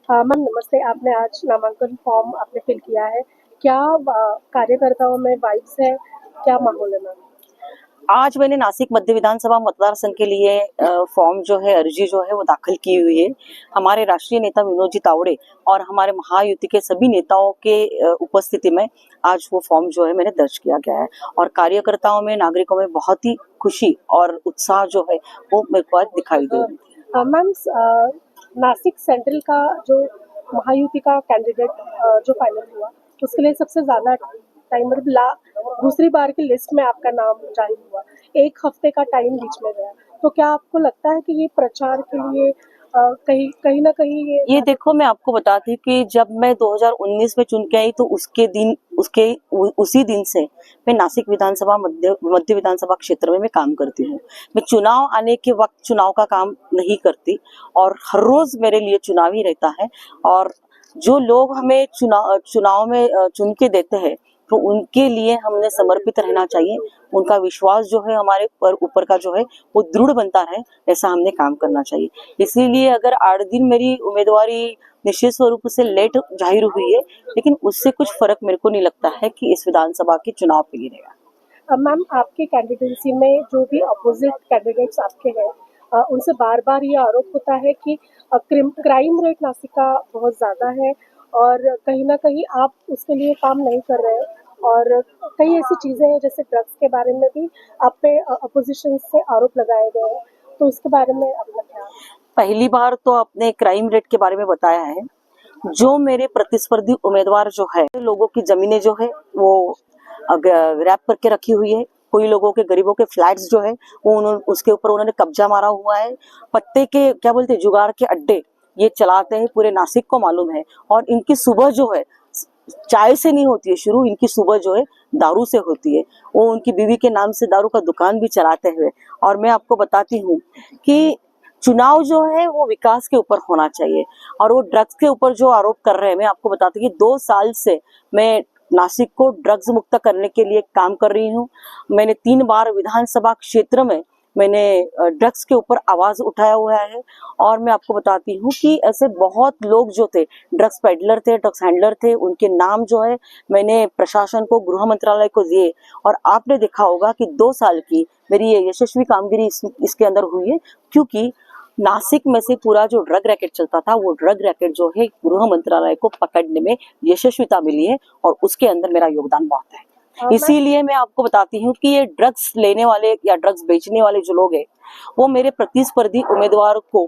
Ma'am नमस्ते। आपने आज नामांकन फॉर्म आपने फिल किया है। क्या कार्यकर्ताओं में वाइब्स है? क्या माहौल है मैम? आज मैंने नासिक मध्य विधानसभा मतदार संघ के लिए फॉर्म जो है, अर्जी जो है वो दाखिल की हुई है। हमारे राष्ट्रीय नेता विनोद जी तावड़े और हमारे महायुति के सभी नेताओं के उपस्थिति में आज वो फॉर्म जो है मैंने दर्ज किया गया है। और कार्यकर्ताओं में, नागरिकों में बहुत ही खुशी और उत्साह जो है वो मेरे को आज दिखाई दे रही है। मैम नासिक सेंट्रल का जो महायुति का कैंडिडेट जो फाइनल हुआ, उसके लिए सबसे ज़्यादा टाइम दूसरी बार की लिस्ट में आपका नाम जारी हुआ। 1 हफ्ते का टाइम बीच में गया। तो क्या आपको लगता है कि ये प्रचार के लिए कहीं कहीं ना कहीं ये देखो, मैं आपको बताती हूँ कि जब मैं 2019 में चुन के आई तो उसी दिन से मैं नासिक विधानसभा मध्य विधानसभा क्षेत्र में मैं काम करती हूँ। मैं चुनाव आने के वक्त चुनाव का काम नहीं करती और हर रोज मेरे लिए चुनाव ही रहता है। और जो लोग हमें चुनाव में चुन के देते हैं तो उनके लिए हमने समर्पित रहना चाहिए। उनका विश्वास जो है हमारे ऊपर का जो है वो दृढ़ बनता रहे, ऐसा हमने काम करना चाहिए। इसीलिए अगर 8 दिन मेरी उम्मीदवारी निश्चित स्वरूप से लेट जाहिर हुई है, लेकिन उससे कुछ फर्क मेरे को नहीं लगता है कि इस विधानसभा के चुनाव पे गिरेगा। मैम आपके कैंडिडेंसी में जो भी अपोजिट कैंडिडेट्स आपके हैं, उनसे बार बार ये आरोप होता है कि क्राइम रेट नासिक का बहुत ज़्यादा है और कहीं ना कहीं आप उसके लिए काम नहीं कर रहे हैं। और कई ऐसी चीज़ें हैं जैसे ड्रग्स के बारे में भी आप पे अपोजिशन से आरोप लगाए गए हैं। तो उसके बारे में आपका क्या? पहली बार तो आपने क्राइम रेट के बारे में बताया है। जो मेरे प्रतिस्पर्धी उम्मीदवार जो है, लोगों की जमीनें जो है वो रैप करके रखी हुई है। कोई लोगों के, गरीबों के फ्लैट्स जो है वो उसके ऊपर उन्होंने कब्जा मारा हुआ है। पत्ते के, क्या बोलते हैं, जुगाड़ के अड्डे ये चलाते हैं, पूरे नासिक को मालूम है। और इनकी सुबह जो है चाय से नहीं होती है शुरू, इनकी सुबह जो है दारू से होती है। वो उनकी बीवी के नाम से दारू का दुकान भी चलाते हुए। और मैं आपको बताती हूँ कि चुनाव जो है वो विकास के ऊपर होना चाहिए। और वो ड्रग्स के ऊपर जो आरोप कर रहे हैं, मैं आपको बताती हूँ कि 2 साल से मैं नासिक को ड्रग्स मुक्त करने के लिए काम कर रही हूँ। मैंने 3 बार विधानसभा क्षेत्र में मैंने ड्रग्स के ऊपर आवाज उठाया हुआ है। और मैं आपको बताती हूँ कि ऐसे बहुत लोग जो थे, ड्रग्स पेडलर थे, ड्रग्स हैंडलर थे, उनके नाम जो है मैंने प्रशासन को, गृह मंत्रालय को दिए। और आपने देखा होगा कि 2 साल की मेरी ये यशस्वी कामगिरी इसके अंदर हुई है, क्योंकि नासिक में से पूरा जो ड्रग रैकेट चलता था वो ड्रग रैकेट जो है गृह मंत्रालय को पकड़ने में यशस्विता मिली है और उसके अंदर मेरा योगदान बहुत है। इसीलिए मैं आपको बताती हूँ कि ये ड्रग्स लेने वाले या ड्रग्स बेचने वाले जो लोग हैं वो मेरे प्रतिस्पर्धी उम्मीदवार को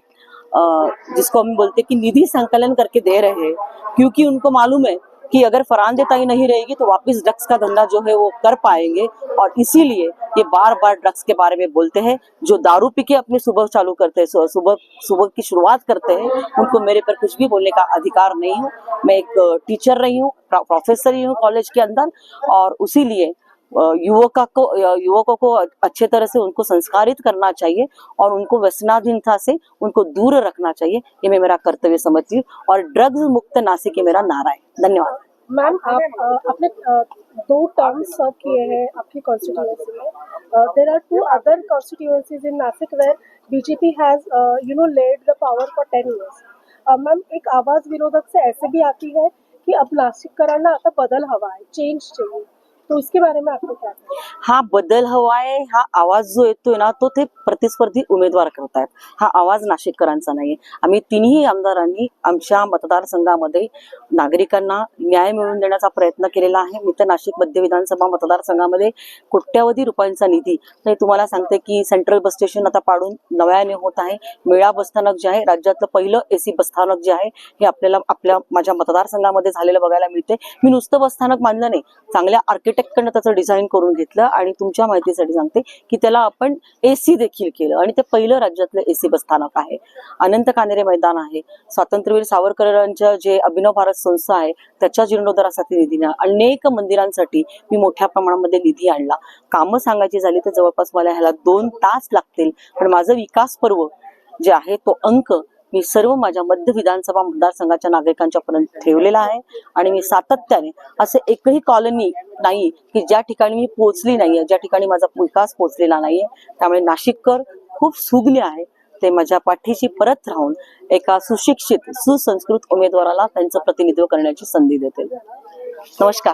जिसको हम बोलते हैं कि निधि संकलन करके दे रहे हैं, क्योंकि उनको मालूम है कि अगर फरामदेताई नहीं रहेगी तो वापस ड्रग्स का धंधा जो है वो कर पाएंगे। और इसीलिए ये बार बार ड्रग्स के बारे में बोलते हैं। जो दारू पी के अपनी सुबह चालू करते हैं, सुबह की शुरुआत करते हैं, उनको मेरे पर कुछ भी बोलने का अधिकार नहीं हो। मैं एक टीचर रही हूँ, प्रोफेसर रही हूँ कॉलेज के अंदर। और इसीलिए युवकों को अच्छे तरह से उनको संस्कारित करना चाहिए और उनको व्यसनाधीनता से उनको दूर रखना चाहिए। ये मैं मेरा कर्तव्य समझती हूँ और ड्रग्स मुक्त नासिक ये मेरा नारा है। धन्यवाद। मैम आप अपने 2 टर्म सर्व किए हैं आपकी कॉन्स्टिट्यूएंसी में। There are 2 other constituencies in Nashik where BJP has led the power for 10 years। Ma'am एक आवाज विरोधक से ऐसे भी आती है कि अब नाशिककरांना आता बदल हवा है, चेंज चाहिए। तो इसके बारे में आपको क्या कहना है? हा बदल हवा आहे, हा आवाज जो येतोय ना तो ते प्रतिस्पर्धी उमेदवार करतायत। हा आवाज नाशिककरांचा नाहीये। आम्ही तिन्ही आमदारांनी आमच्या मतदारसंघामध्ये नागरिकांना न्याय मिळवून देण्याचा प्रयत्न केलेला आहे। मी तर नाशिक मध्य विधानसभा मतदारसंघामध्ये कोट्यावधी रुपयांचा निधी, तर तुम्हाला सांगते की सेंट्रल बस स्टेशन आता पाडून नव्याने होत आहे। मेळा बसस्थानक जे आहे, राज्यातलं पहिलं एसी बसस्थानक जे आहे हे आपल्याला माझ्या मतदारसंघामध्ये झालेलं बघायला मिळते। मी नुसतं बसस्थानक बांधलं नाही, चांगल्या आर्किटेक्टकडनं त्याचं डिझाईन करून घेतलं आणि तुमच्या माहितीसाठी सांगते की त्याला आपण एसी देखील केलं आणि ते पहिलं राज्यातलं एसी बसस्थानक आहे। अनंत कानेरे मैदान आहे, स्वातंत्र्यवीर सावरकरांच्या जे अभिनव भारत संस्था आहे त्याच्या जीर्णोद्धारासाठी निधी, अनेक मंदिरांसाठी मी मोठ्या प्रमाणामध्ये निधी आणला। कामं सांगायची झाली तर जवळपास मला ह्याला 2 तास लागतील, पण माझं विकास पर्व जे आहे तो अंक मी सर्व माझ्या मध्य विधानसभा मतदारसंघाच्या नागरिकांच्या पर्यंत ठेवलेला आहे। आणि मी सातत्याने असे एकही कॉलनी नाही की ज्या ठिकाणी मी पोहोचली नाहीये, ज्या ठिकाणी माझा विकास पोहोचलेला नाहीये। त्यामुळे नाशिककर खूप सुज्ञ आहे, ते माझ्या पाठीशी परत राहून एका सुशिक्षित सुसंस्कृत उमेदवाराला त्यांचं प्रतिनिधित्व करण्याची संधी देतील. नमस्कार.